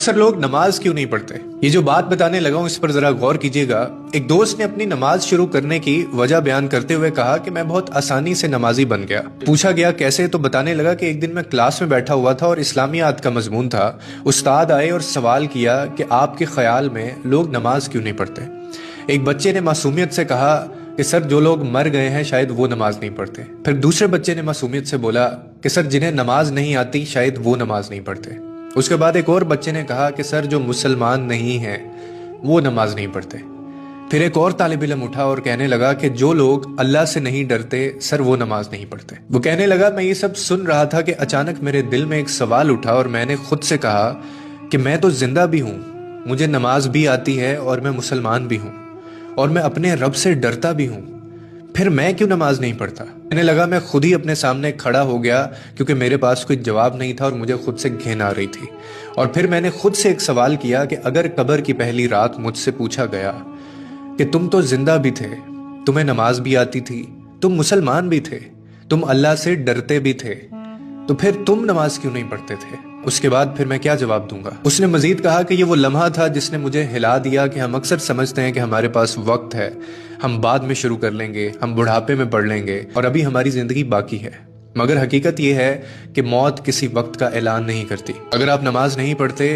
अक्सर लोग नमाज क्यों नहीं पढ़ते। ये जो बात बताने लगा हूं इस पर जरा गौर कीजिएगा। एक दोस्त ने अपनी नमाज शुरू करने की वजह बयान करते हुए कहा कि मैं बहुत आसानी से नमाजी बन गया। पूछा गया कैसे, तो बताने लगा कि एक दिन मैं क्लास में बैठा हुआ था और इस्लामियात का मजमून था। उस्ताद आए और सवाल किया कि आपके ख्याल में लोग नमाज क्यों नहीं पढ़ते। एक बच्चे ने मासूमियत से कहा कि सर जो लोग मर गए हैं शायद वो नमाज नहीं पढ़ते। फिर दूसरे बच्चे ने मासूमियत से बोला कि सर जिन्हें नमाज नहीं आती शायद वो नमाज नहीं पढ़ते। उसके बाद एक और बच्चे ने कहा कि सर जो मुसलमान नहीं हैं वो नमाज नहीं पढ़ते। फिर एक और तालिब इल्म उठा और कहने लगा कि जो लोग अल्लाह से नहीं डरते सर वो नमाज नहीं पढ़ते। वो कहने लगा मैं ये सब सुन रहा था कि अचानक मेरे दिल में एक सवाल उठा और मैंने खुद से कहा कि मैं तो जिंदा भी हूँ, मुझे नमाज भी आती है और मैं मुसलमान भी हूँ और मैं अपने रब से डरता भी हूँ, फिर मैं क्यों नमाज नहीं पढ़ता। कहने लगा मैं खुद ही अपने सामने खड़ा हो गया क्योंकि मेरे पास कोई जवाब नहीं था और मुझे खुद से घिन आ रही थी। और फिर मैंने खुद से एक सवाल किया कि अगर कब्र की पहली रात मुझसे पूछा गया कि तुम तो जिंदा भी थे, तुम्हें नमाज भी आती थी, तुम मुसलमान भी थे, तुम अल्लाह से डरते भी थे, तो फिर तुम नमाज क्यों नहीं पढ़ते थे। उसके बाद फिर मैं क्या जवाब दूंगा। उसने मजीद कहा कि ये वो लम्हा था जिसने मुझे हिला दिया कि हम अक्सर समझते हैं कि हमारे पास वक्त है, हम बाद में शुरू कर लेंगे, हम बुढ़ापे में पढ़ लेंगे और अभी हमारी जिंदगी बाकी है। मगर हकीकत ये है कि मौत किसी वक्त का ऐलान नहीं करती। अगर आप नमाज नहीं पढ़ते